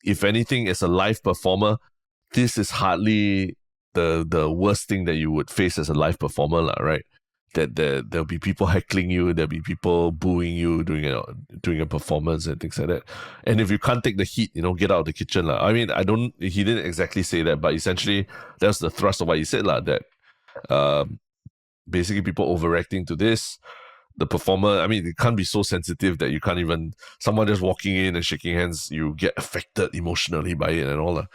if anything, as a live performer, this is hardly the worst thing that you would face as a live performer, right? That there'll be people heckling you, there'll be people booing you during a performance and things like that. And if you can't take the heat, get out of the kitchen. I mean, he didn't exactly say that, but essentially that's the thrust of what he said, that basically people overreacting to this. The performer, I mean, it can't be so sensitive that you can't even, someone just walking in and shaking hands, you get affected emotionally by it and all that.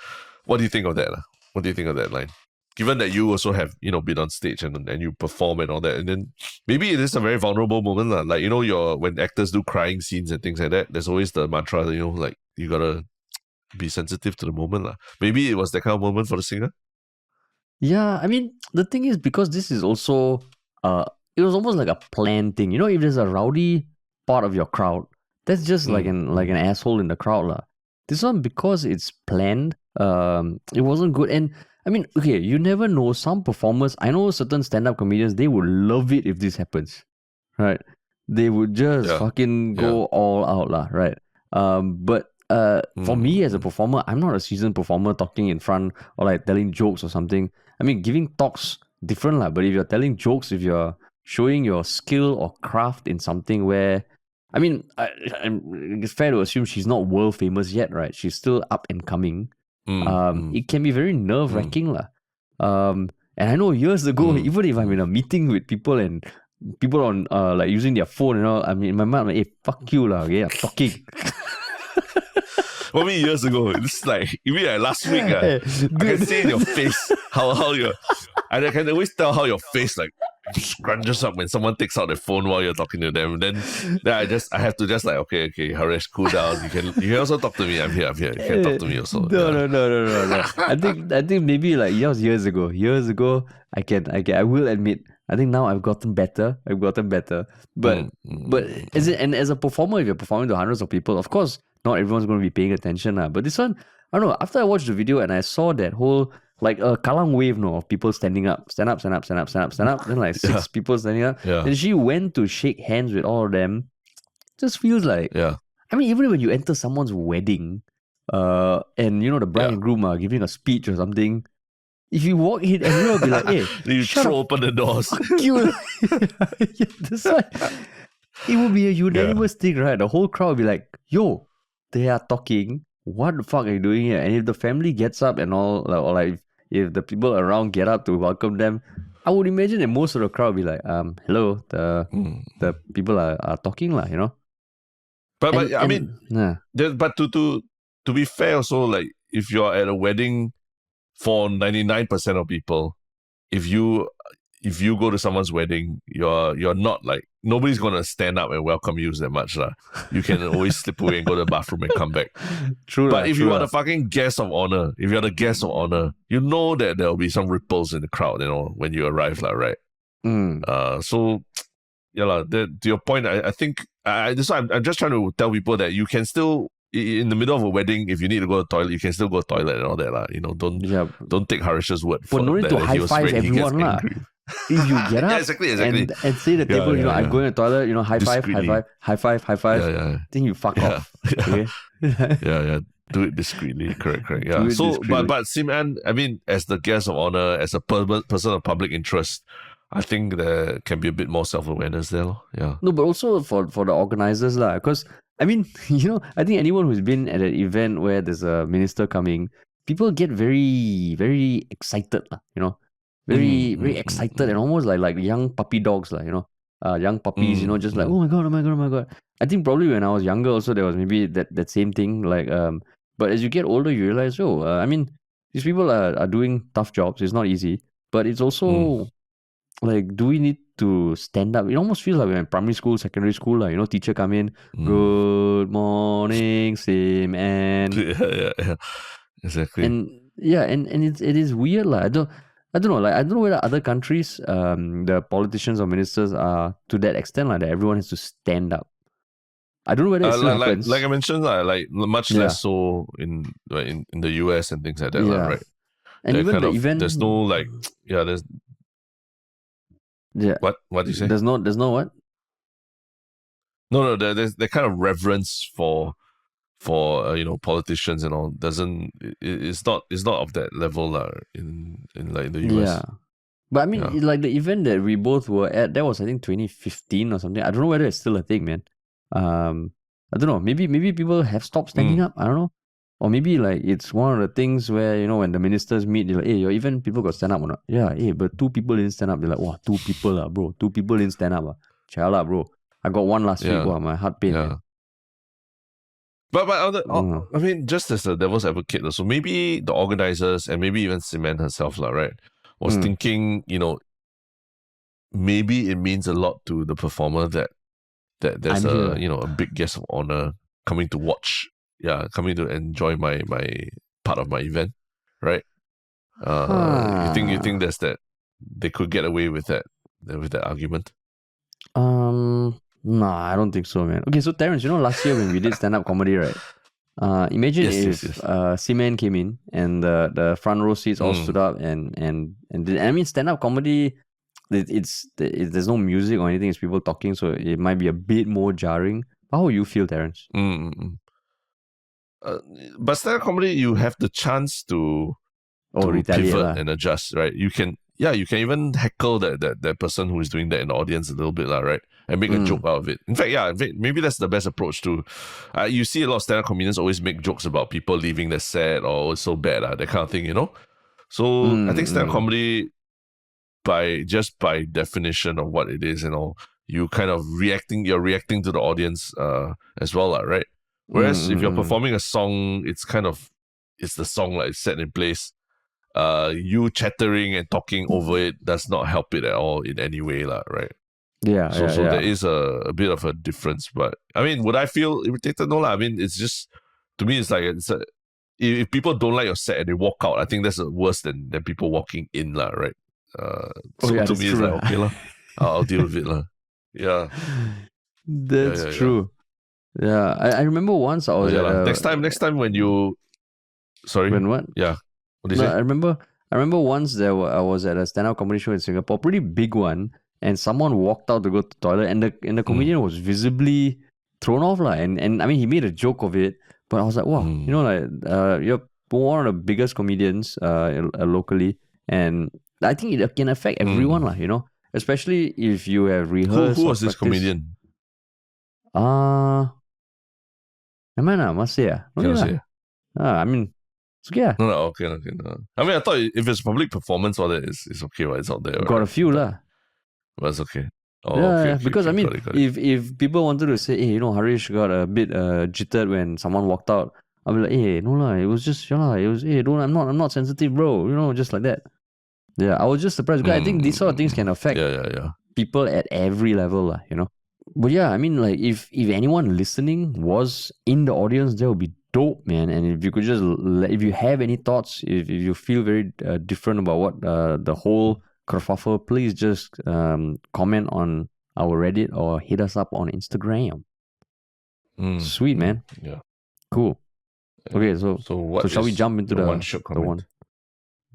What do you think of that? What do you think of that line? Given that you also have, been on stage and you perform and all that, and then maybe it is a very vulnerable moment, when actors do crying scenes and things like that, there's always the mantra, you gotta be sensitive to the moment. Maybe it was that kind of moment for the singer.
Yeah, I mean, the thing is, because this is also, it was almost like a planned thing. If there's a rowdy part of your crowd, that's just like an asshole in the crowd. This one, because it's planned, it wasn't good. And I mean, okay, you never know. Some performers, I know certain stand-up comedians, they would love it if this happens, right? They would just fucking go all out, right? But for me as a performer, I'm not a seasoned performer talking in front or telling jokes or something. I mean, giving talks different, but if you're telling jokes, if you're showing your skill or craft in something where I mean, it's fair to assume she's not world famous yet, right? She's still up and coming. It can be very nerve wracking, lah. And I know years ago, even if I'm in a meeting with people and people on like using their phone and all, I mean, in my mind, I'm like, hey, fuck you, lah. Okay, I'm talking.
What me years ago? It's like, you mean like last week? I can see in your face how you're. And I can always tell how your face like scrunches up when someone takes out the phone while you're talking to them. Then I have to just like, okay, Haresh, cool down. You can also talk to me. I'm here. You can talk to me also.
No. I think maybe like years ago. I will admit. I think now I've gotten better. But as a performer, if you're performing to hundreds of people, of course, not everyone's going to be paying attention. But this one, I don't know. After I watched the video and I saw that whole like a kalang wave of people standing up. Then like six people standing up.
Yeah.
Then she went to shake hands with all of them. Just feels like,
I
mean, even when you enter someone's wedding, and the bride and groom are giving a speech or something, if you walk in, everyone will be like, hey,
you throw open the doors.
Fuck you. That's why it will be a unanimous thing, right? The whole crowd will be like, yo, they are talking. What the fuck are you doing here? And if the family gets up and all, or like if the people around get up to welcome them, I would imagine that most of the crowd will be like, hello, the people are talking, lah,
But to be fair also, like if you're at a wedding for 99% of people, if you go to someone's wedding, you're not like, nobody's gonna stand up and welcome you that much, lah. You can always slip away and go to the bathroom and come back.
True.
But if you are the fucking guest of honor, you know that there will be some ripples in the crowd, when you arrive, lah, right? So yeah, lah. To your point, I think this one, I'm just trying to tell people that you can still, in the middle of a wedding, if you need to go to the toilet, you can still go to the toilet and all that, lah. Don't take Harish's word for
no need
that.
to high five everyone, lah. If you get up
exactly.
And say the table, I'm going to the toilet, high five.
Yeah.
Then you fuck off. Okay?
Yeah. Do it discreetly. Correct. Yeah. So, but Sim Ahn, I mean, as the guest of honor, as a person of public interest, I think there can be a bit more self-awareness there. Yeah.
No, but also for the organizers, lah. Because, I mean, I think anyone who's been at an event where there's a minister coming, people get very, very excited, lah. Very, very excited and almost like young puppy dogs, young puppies, just like, oh my god. I think probably when I was younger also there was maybe that same thing. But as you get older, you realize, I mean, these people are doing tough jobs. It's not easy, but it's also like, do we need to stand up? It almost feels like we're in primary school, secondary school, teacher come in, good morning, Sim Ahn.
Yeah, exactly.
And it is weird, I don't know. I don't know whether other countries, the politicians or ministers are to that extent, that everyone has to stand up. I don't know whether it still happens.
Like I mentioned, like much less so in the US and things like that, right?
And
they're
even the event,
there's no there's.
Yeah.
What do you say?
There's no what?
No. There's that kind of reverence for politicians and all it's not of that level in like the US.
Yeah, but I mean, like the event that we both were at, that was I think 2015 or something. I don't know whether it's still a thing, man. I don't know. Maybe people have stopped standing up. I don't know, or maybe like it's one of the things where when the ministers meet, they're like, hey, your event people got stand up or not? Yeah, hey, but 2 people didn't stand up. They're like, wow, 2 people bro. 2 people didn't stand up. Chala, bro. I got one last week. Wow, my heart pain.
Yeah. But I mean, just as a devil's advocate, so maybe the organizers and maybe even Sim Ahn herself, right, was thinking, maybe it means a lot to the performer that there's a big guest of honor coming to watch, coming to enjoy my part of my event, right? You think there's that they could get away with that argument?
Nah, I don't think so, man. Okay, so Terence, last year when we did stand-up comedy, right? Imagine if Sim Ahn came in and the front row seats all stood up and I mean, stand-up comedy, there's no music or anything. It's people talking, so it might be a bit more jarring. How would you feel, Terence?
But stand-up comedy, you have the chance to pivot and adjust, right? You can even heckle that person who is doing that in the audience a little bit, right? and make a joke out of it. In fact, maybe that's the best approach too. You see a lot of stand-up comedians always make jokes about people leaving their set or it's so bad, that kind of thing, So I think stand-up comedy, by definition of what it is, you kind of you're reacting to the audience as well, right? Whereas if you're performing a song, it's the song, like, set in place. You chattering and talking over it does not help it at all in any way, right?
Yeah.
So there is a bit of a difference. But I mean, would I feel irritated? No, I mean, it's just, to me, it's like, if people don't like your set and they walk out, I think that's worse than people walking in, right? So to me, it's like, okay, I'll deal with it. Yeah.
That's true. Yeah. I remember once I was
next time when you... Sorry?
When what?
Yeah. What did you say?
I remember once I was at a stand-up comedy show in Singapore, pretty big one, and someone walked out to go to the toilet, and the comedian was visibly thrown off, and I mean, he made a joke of it, but I was like, wow, you're one of the biggest comedians locally, and I think it can affect everyone, especially if you have rehearsed.
Who was this comedian?
Never mind, must say. I mean, it's okay.
No, okay. No. I mean, I thought if it's public performance, all that is okay. It's out there.
Got
right?
a few lah.
But it's okay.
Because I mean,
got it.
if people wanted to say, hey, Harish got a bit jittered when someone walked out, I'll be like, hey, no lah, it was just it was, hey, I'm not sensitive, bro, just like that. Yeah, I was just surprised because I think these sort of things can affect people at every level lah, But yeah, I mean, like, if anyone listening was in the audience, that would be dope, man. And if you could just, if you have any thoughts, if you feel very different about what the whole kerfuffle, please just comment on our Reddit or hit us up on Instagram. Sweet, man.
Yeah.
Cool. Okay, so shall we jump into the
one shot comment?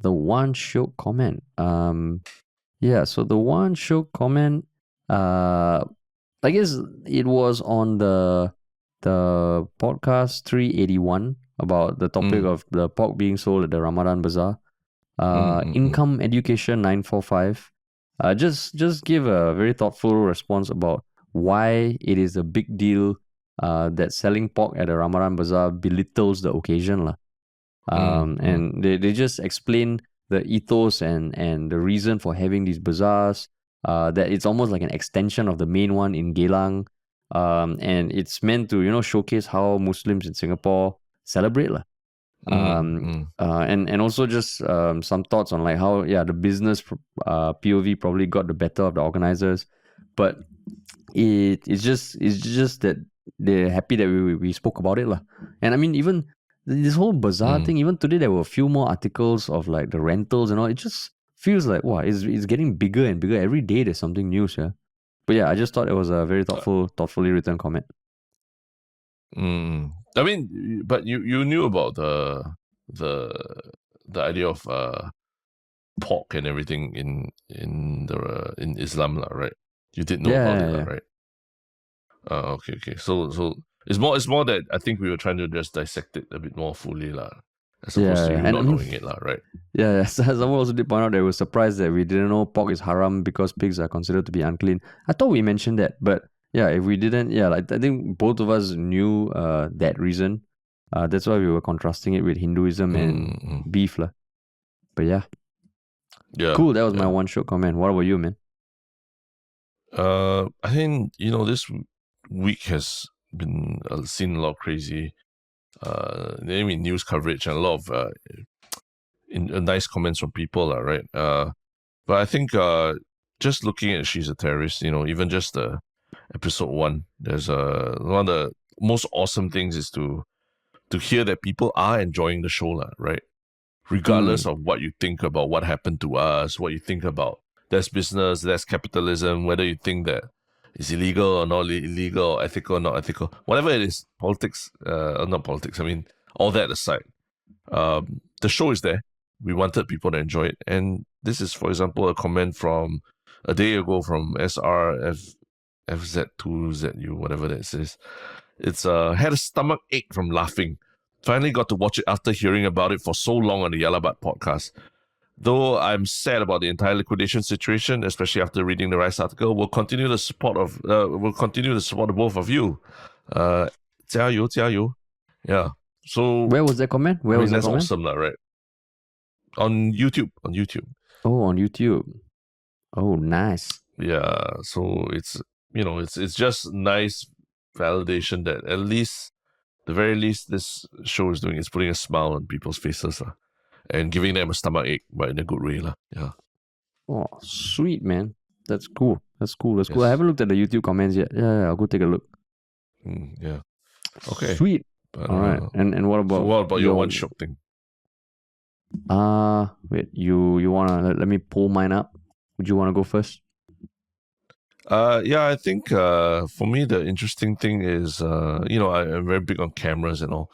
The one shot comment. Yeah. So the one shot comment. I guess it was on the podcast 381 about the topic of the pork being sold at the Ramadan Bazaar. Income Education 945. Just give a very thoughtful response about why it is a big deal that selling pork at the Ramadan Bazaar belittles the occasion. And they just explain the ethos and the reason for having these bazaars. That it's almost like an extension of the main one in Geylang, and it's meant to showcase how Muslims in Singapore celebrate and also just some thoughts on like how the business POV probably got the better of the organizers, but it's just that they're happy that we spoke about it and I mean, even this whole bazaar thing, even today there were a few more articles of like the rentals and all. It just feels like, wow, it's getting bigger and bigger. Every day there's something new, But yeah, I just thought it was a very thoughtfully written comment.
I mean, but you knew about the idea of pork and everything in Islam, right? You did know about it, right? Okay. So it's more that I think we were trying to just dissect it a bit more fully, as opposed to you not knowing it, right?
Yeah. Someone also did point out they were surprised that we didn't know pork is haram because pigs are considered to be unclean. I thought we mentioned that, but yeah, if we didn't, I think both of us knew that reason. That's why we were contrasting it with Hinduism and beef, But yeah, cool. That was my one shot comment. What about you, man?
I think this week has been seen a lot of crazy news coverage and a lot of nice comments from people, right? But I think just looking at She's a Terrorist, even just episode 1, there's one of the most awesome things is to hear that people are enjoying the show, right? Regardless of what you think about what happened to us, what you think about there's business, there's capitalism, whether you think that it's illegal or not illegal, or ethical or not ethical, whatever it is, politics, or not politics, I mean, all that aside, the show is there. We wanted people to enjoy it. And this is, for example, a comment from a day ago from SRFZ2ZU, whatever that says. It's had a stomach ache from laughing. Finally got to watch it after hearing about it for so long on the Yalabat podcast. though I'm sad about the entire liquidation situation, especially after reading the Rice article, we'll continue the support of the both of you. 加油, 加油. Yeah. So
Where was that comment? Where was that
that's
comment?
awesome, right? On YouTube.
Oh, on YouTube. Oh, nice.
Yeah. So it's just nice validation that at least, the very least, this show is putting a smile on people's faces, and giving them a stomach ache, but in a good way, Yeah.
Oh, sweet, man. That's cool. That's cool. That's cool. I
Yes.
haven't looked at the YouTube comments yet. Yeah, I'll go take a look.
Yeah. Okay.
Sweet.
But,
All right. And what about
your one shot thing?
Wait. You wanna let me pull mine up? Would you wanna go first?
Yeah, I think for me the interesting thing is I'm very big on cameras and all.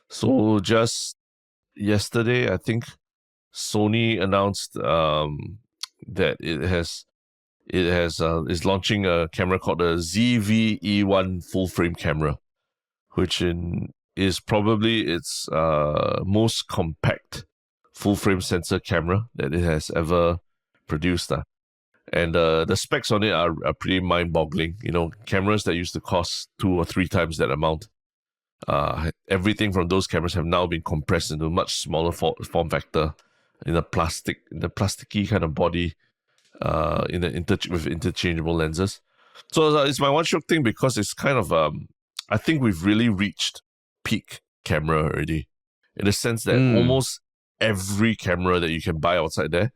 So just yesterday, I think Sony announced that is launching a camera called the ZV-E1 full frame camera, which is probably its most compact full frame sensor camera that it has ever produced. And the specs on it are pretty mind-boggling. Cameras that used to cost 2 or 3 times that amount. Everything from those cameras have now been compressed into a much smaller form factor in a plasticky kind of body, with interchangeable lenses. So it's my one shot thing because it's kind of I think we've really reached peak camera already, in the sense that almost every camera that you can buy outside there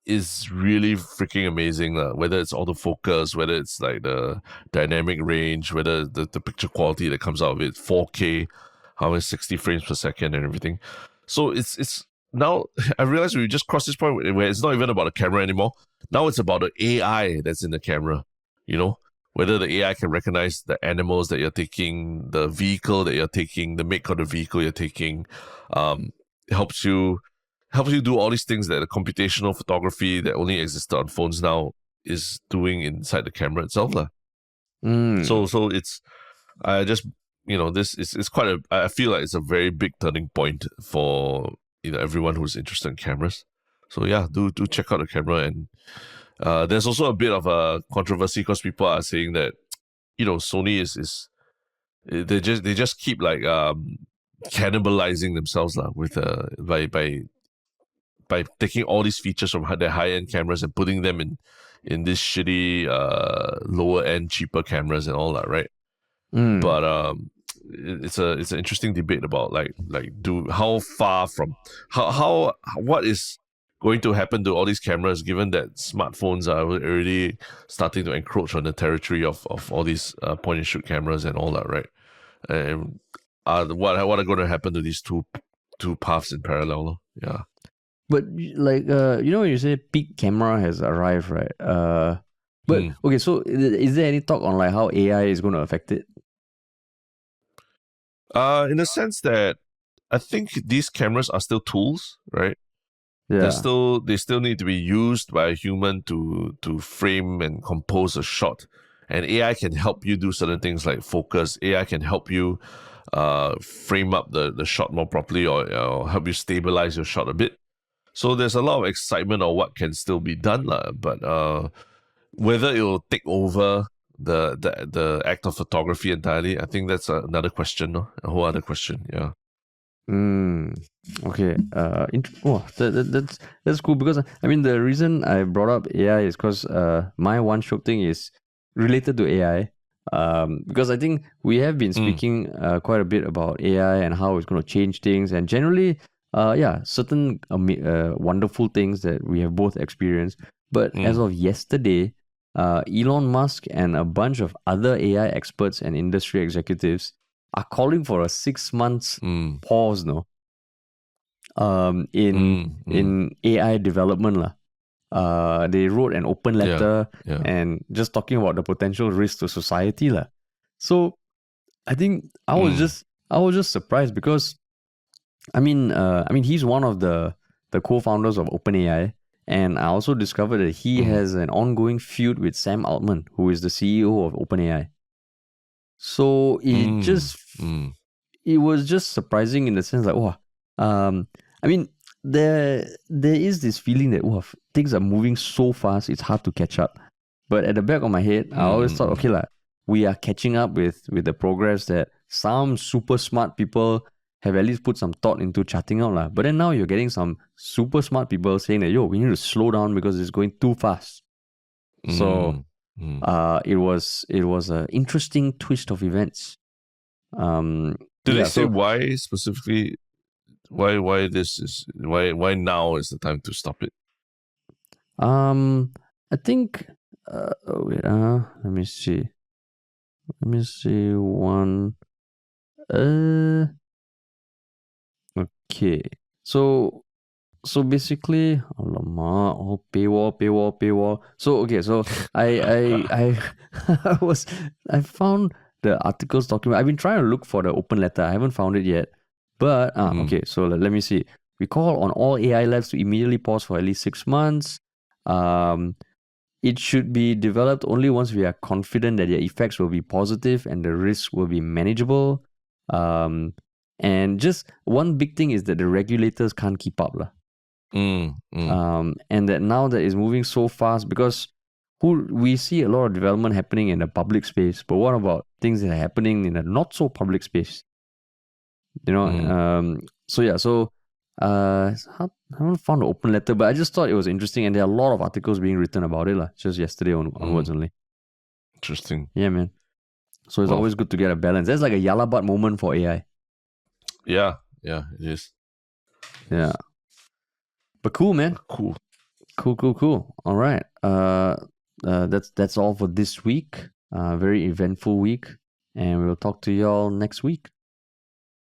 is really freaking amazing. Whether it's autofocus, whether it's like the dynamic range, whether the picture quality that comes out of it, 4K, how it's 60 frames per second and everything. So it's now I realize we just crossed this point where it's not even about the camera anymore. Now it's about the AI that's in the camera. Whether the AI can recognize the animals that you're taking, the vehicle that you're taking, the make of the vehicle you're taking, helps you do all these things that the computational photography that only existed on phones now is doing inside the camera itself. So it's, I just, this is quite I feel like it's a very big turning point for everyone who's interested in cameras. So yeah, do check out the camera. And there's also a bit of a controversy because people are saying that Sony is they just keep like cannibalizing themselves with by taking all these features from their high-end cameras and putting them in this shitty lower-end cheaper cameras and all that, right? But it's an interesting debate about what is going to happen to all these cameras, given that smartphones are already starting to encroach on the territory of all these point and shoot cameras and all that, right? And what are going to happen to these two paths in parallel? Yeah.
But when you say peak camera has arrived, right? But okay, so is there any talk on like how AI is going to affect it?
In the sense that I think these cameras are still tools, right?
Yeah.
They still need to be used by a human to frame and compose a shot. And AI can help you do certain things like focus. AI can help you frame up the shot more properly, or help you stabilize your shot a bit. So there's a lot of excitement on what can still be done, but whether it will take over the act of photography entirely, I think that's another question, a whole other question. Yeah.
Okay. That's cool, because I mean the reason I brought up AI is because my one stroke thing is related to AI. Because I think we have been speaking quite a bit about AI and how it's going to change things, and generally, certain wonderful things that we have both experienced. But as of yesterday, Elon Musk and a bunch of other AI experts and industry executives are calling for a 6 months pause, in AI development. They wrote an open letter and just talking about the potential risk to society. So I think I was just surprised, because I mean he's one of the co-founders of OpenAI, and I also discovered that he has an ongoing feud with Sam Altman, who is the CEO of OpenAI. So it was just surprising in the sense like, I mean, there is this feeling that things are moving so fast, it's hard to catch up. But at the back of my head, I always thought, okay, we are catching up with the progress that some super smart people have at least put some thought into charting out. But then now you're getting some super smart people saying that, we need to slow down because it's going too fast. So it was an interesting twist of events.
Did they say why specifically? Why now is the time to stop it?
I think wait, let me see one. Okay, so basically, alamak, all paywall. So okay, so I I found the articles document. I've been trying to look for the open letter. I haven't found it yet. But okay, so let me see. We call on all AI labs to immediately pause for at least 6 months. It should be developed only once we are confident that their effects will be positive and the risk will be manageable. And just one big thing is that the regulators can't keep up. And that now that it's moving so fast, because we see a lot of development happening in the public space, but what about things that are happening in the not so public space? I haven't found an open letter, but I just thought it was interesting, and there are a lot of articles being written about it, just yesterday onwards only.
Interesting.
Yeah, man. So it's always good to get a balance. That's like a yalabat moment for AI.
Yeah, it is.
Yeah. But cool, man.
Cool.
All right. That's all for this week. Very eventful week, and we'll talk to y'all next week.